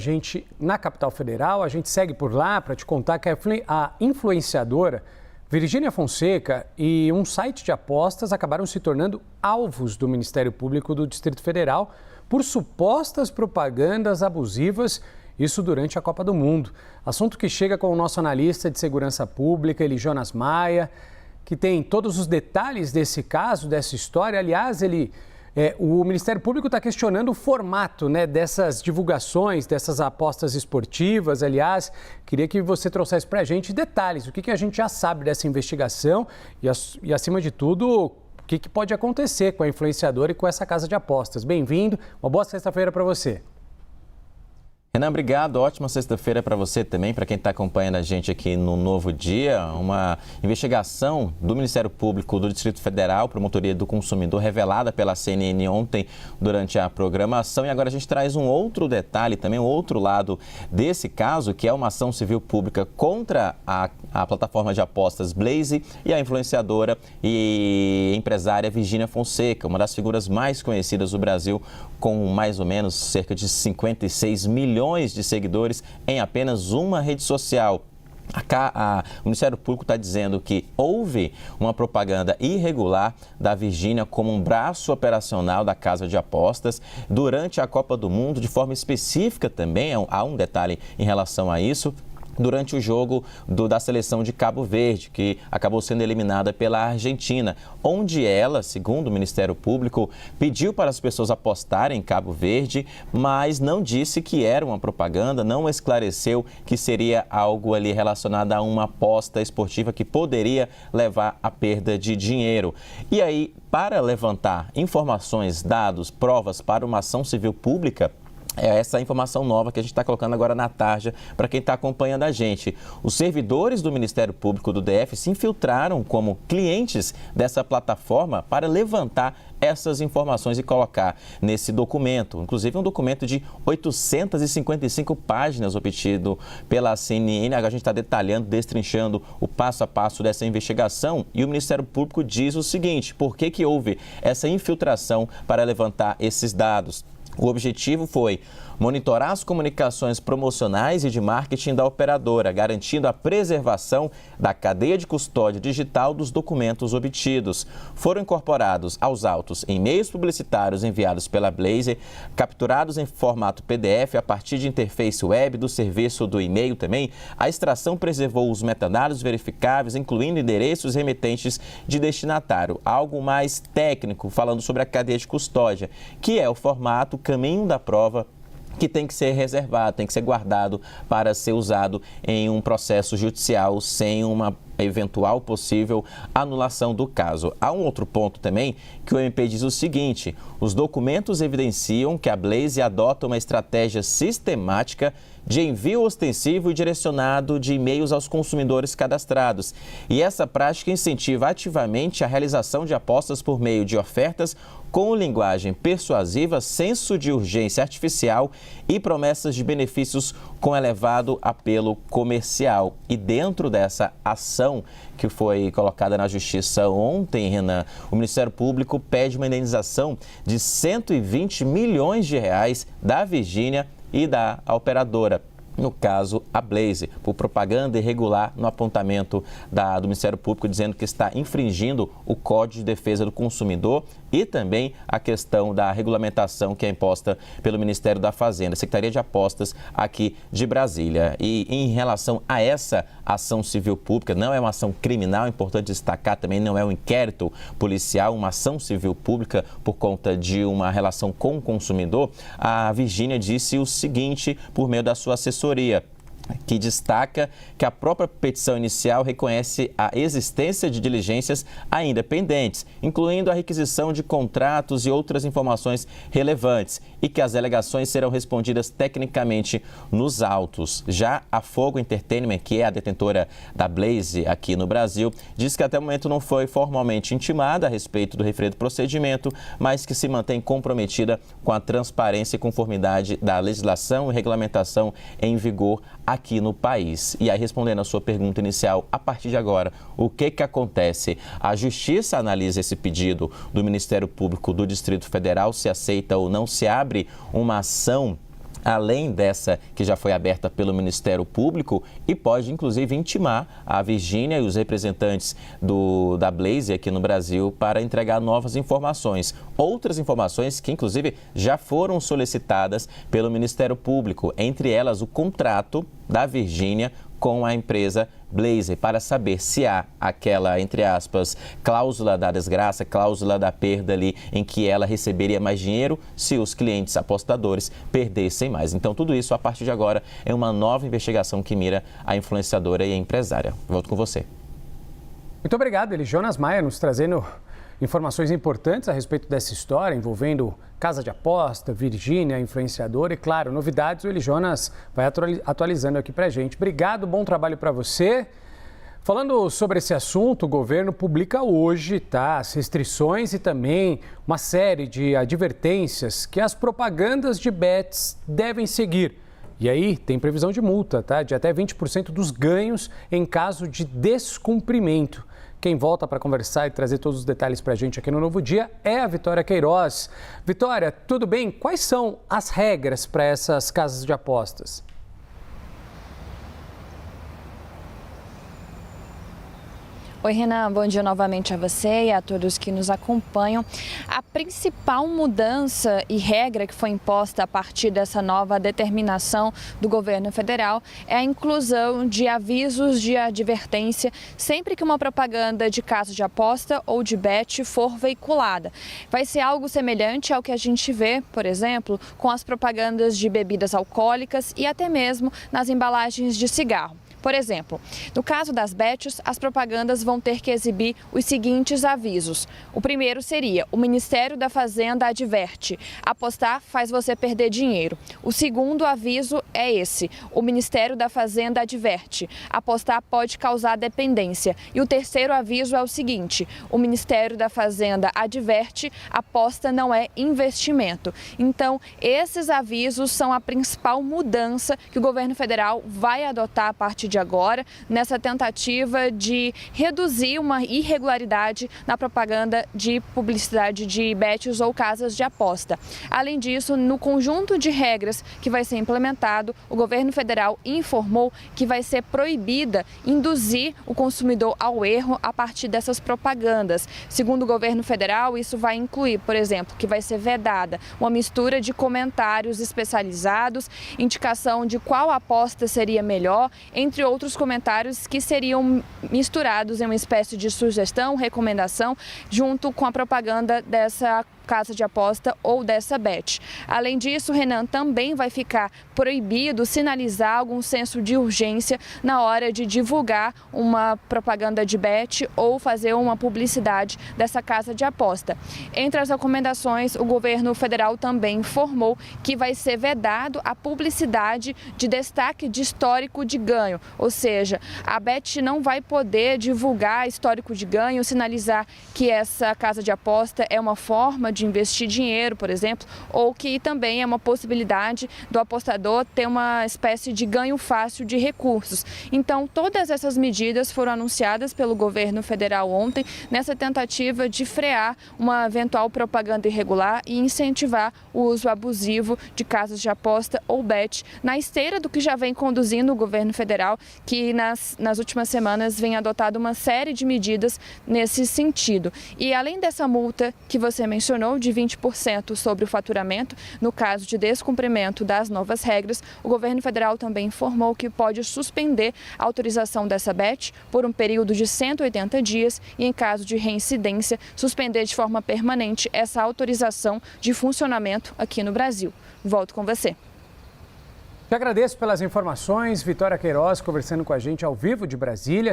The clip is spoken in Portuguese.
Gente, na capital federal, a gente segue por lá para te contar que a influenciadora Virgínia Fonseca e um site de apostas acabaram se tornando alvos do Ministério Público do Distrito Federal por supostas propagandas abusivas, isso durante a Copa do Mundo. Assunto que chega com o nosso analista de segurança pública, Eli Jonas Maia, que tem todos os detalhes desse caso, dessa história. Aliás, o Ministério Público está questionando o formato, dessas divulgações, dessas apostas esportivas. Aliás, queria que você trouxesse para a gente detalhes, o que a gente já sabe dessa investigação e acima de tudo, o que pode acontecer com a influenciadora e com essa casa de apostas. Bem-vindo, uma boa sexta-feira para você. Renan, obrigado. Ótima sexta-feira para você também, para quem está acompanhando a gente aqui no Novo Dia. Uma investigação do Ministério Público do Distrito Federal, Promotoria do Consumidor, revelada pela CNN ontem durante a programação. E agora a gente traz um outro detalhe, também um outro lado desse caso, que é uma ação civil pública contra a plataforma de apostas Blaze e a influenciadora e empresária Virgínia Fonseca, uma das figuras mais conhecidas do Brasil, com mais ou menos cerca de 56 milhões de seguidores em apenas uma rede social. O Ministério Público está dizendo que houve uma propaganda irregular da Virgínia como um braço operacional da casa de apostas durante a Copa do Mundo, de forma específica também, há um detalhe em relação a isso, durante o jogo da seleção de Cabo Verde, que acabou sendo eliminada pela Argentina, onde ela, segundo o Ministério Público, pediu para as pessoas apostarem em Cabo Verde, mas não disse que era uma propaganda, não esclareceu que seria algo ali relacionado a uma aposta esportiva que poderia levar à perda de dinheiro. E aí, para levantar informações, dados, provas para uma ação civil pública, é essa informação nova que a gente está colocando agora na tarja para quem está acompanhando a gente. Os servidores do Ministério Público do DF se infiltraram como clientes dessa plataforma para levantar essas informações e colocar nesse documento, inclusive um documento de 855 páginas obtido pela CNN. Agora a gente está detalhando, destrinchando o passo a passo dessa investigação e o Ministério Público diz o seguinte: por que houve essa infiltração para levantar esses dados? O objetivo foi monitorar as comunicações promocionais e de marketing da operadora, garantindo a preservação da cadeia de custódia digital dos documentos obtidos. Foram incorporados aos autos e-mails publicitários enviados pela Blaze, capturados em formato PDF a partir de interface web do serviço do e-mail também. A extração preservou os metadados verificáveis, incluindo endereços remetentes de destinatário. Algo mais técnico, falando sobre a cadeia de custódia, que é o formato, o caminho da prova, que tem que ser reservado, tem que ser guardado para ser usado em um processo judicial sem uma eventual possível anulação do caso. Há um outro ponto também que o MP diz o seguinte: os documentos evidenciam que a Blaze adota uma estratégia sistemática de envio ostensivo e direcionado de e-mails aos consumidores cadastrados. E essa prática incentiva ativamente a realização de apostas por meio de ofertas com linguagem persuasiva, senso de urgência artificial e promessas de benefícios com elevado apelo comercial. E dentro dessa ação que foi colocada na Justiça ontem, Renan, o Ministério Público pede uma indenização de 120 milhões de reais da Virgínia e da operadora, no caso a Blaze, por propaganda irregular no apontamento do Ministério Público, dizendo que está infringindo o Código de Defesa do Consumidor e também a questão da regulamentação que é imposta pelo Ministério da Fazenda, Secretaria de Apostas aqui de Brasília. E em relação a essa ação civil pública, não é uma ação criminal, é importante destacar também, não é um inquérito policial, uma ação civil pública por conta de uma relação com o consumidor. A Virgínia disse o seguinte por meio da sua assessoria, que destaca que a própria petição inicial reconhece a existência de diligências ainda pendentes, incluindo a requisição de contratos e outras informações relevantes, e que as alegações serão respondidas tecnicamente nos autos. Já a Fogo Entertainment, que é a detentora da Blaze aqui no Brasil, diz que até o momento não foi formalmente intimada a respeito do referido procedimento, mas que se mantém comprometida com a transparência e conformidade da legislação e regulamentação em vigor aqui no país. E aí, respondendo a sua pergunta inicial, a partir de agora, o que acontece? A Justiça analisa esse pedido do Ministério Público do Distrito Federal, se aceita ou não, se abre uma ação além dessa que já foi aberta pelo Ministério Público, e pode, inclusive, intimar a Virgínia e os representantes da Blaze aqui no Brasil para entregar novas informações. Outras informações que, inclusive, já foram solicitadas pelo Ministério Público, entre elas o contrato da Virgínia com a empresa Blaze, para saber se há aquela, entre aspas, cláusula da desgraça, cláusula da perda ali, em que ela receberia mais dinheiro se os clientes apostadores perdessem mais. Então, tudo isso, a partir de agora, é uma nova investigação que mira a influenciadora e a empresária. Volto com você. Muito obrigado, Jonas Maia, nos trazendo informações importantes a respeito dessa história envolvendo casa de aposta, Virgínia, influenciadora e, claro, novidades. O Jonas vai atualizando aqui pra gente. Obrigado, bom trabalho para você. Falando sobre esse assunto, o governo publica hoje, as restrições e também uma série de advertências que as propagandas de bets devem seguir. E aí tem previsão de multa, de até 20% dos ganhos em caso de descumprimento. Quem volta para conversar e trazer todos os detalhes para a gente aqui no Novo Dia é a Vitória Queiroz. Vitória, tudo bem? Quais são as regras para essas casas de apostas? Oi, Renan, bom dia novamente a você e a todos que nos acompanham. A principal mudança e regra que foi imposta a partir dessa nova determinação do governo federal é a inclusão de avisos de advertência sempre que uma propaganda de casa de aposta ou de bet for veiculada. Vai ser algo semelhante ao que a gente vê, por exemplo, com as propagandas de bebidas alcoólicas e até mesmo nas embalagens de cigarro. Por exemplo, no caso das bets, as propagandas vão ter que exibir os seguintes avisos. O primeiro seria: o Ministério da Fazenda adverte, apostar faz você perder dinheiro. O segundo aviso é esse: o Ministério da Fazenda adverte, apostar pode causar dependência. E o terceiro aviso é o seguinte: o Ministério da Fazenda adverte, aposta não é investimento. Então, esses avisos são a principal mudança que o governo federal vai adotar a partir de agora, nessa tentativa de reduzir uma irregularidade na propaganda de publicidade de bets ou casas de aposta. Além disso, no conjunto de regras que vai ser implementado, o governo federal informou que vai ser proibida induzir o consumidor ao erro a partir dessas propagandas. Segundo o governo federal, isso vai incluir, por exemplo, que vai ser vedada uma mistura de comentários especializados, indicação de qual aposta seria melhor, entre outros comentários que seriam misturados em uma espécie de sugestão, recomendação, junto com a propaganda dessa casa de aposta ou dessa bet. Além disso, Renan, também vai ficar proibido sinalizar algum senso de urgência na hora de divulgar uma propaganda de bet ou fazer uma publicidade dessa casa de aposta. Entre as recomendações, o governo federal também informou que vai ser vedado a publicidade de destaque de histórico de ganho, ou seja, a bet não vai poder divulgar histórico de ganho, sinalizar que essa casa de aposta é uma forma de investir dinheiro, por exemplo, ou que também é uma possibilidade do apostador ter uma espécie de ganho fácil de recursos. Então, todas essas medidas foram anunciadas pelo governo federal ontem nessa tentativa de frear uma eventual propaganda irregular e incentivar o uso abusivo de casas de aposta ou bet, na esteira do que já vem conduzindo o governo federal, que nas últimas semanas vem adotado uma série de medidas nesse sentido. E além dessa multa que você mencionou, de 20% sobre o faturamento, no caso de descumprimento das novas regras, o governo federal também informou que pode suspender a autorização dessa bet por um período de 180 dias e, em caso de reincidência, suspender de forma permanente essa autorização de funcionamento aqui no Brasil. Volto com você. Te agradeço pelas informações. Vitória Queiroz conversando com a gente ao vivo de Brasília.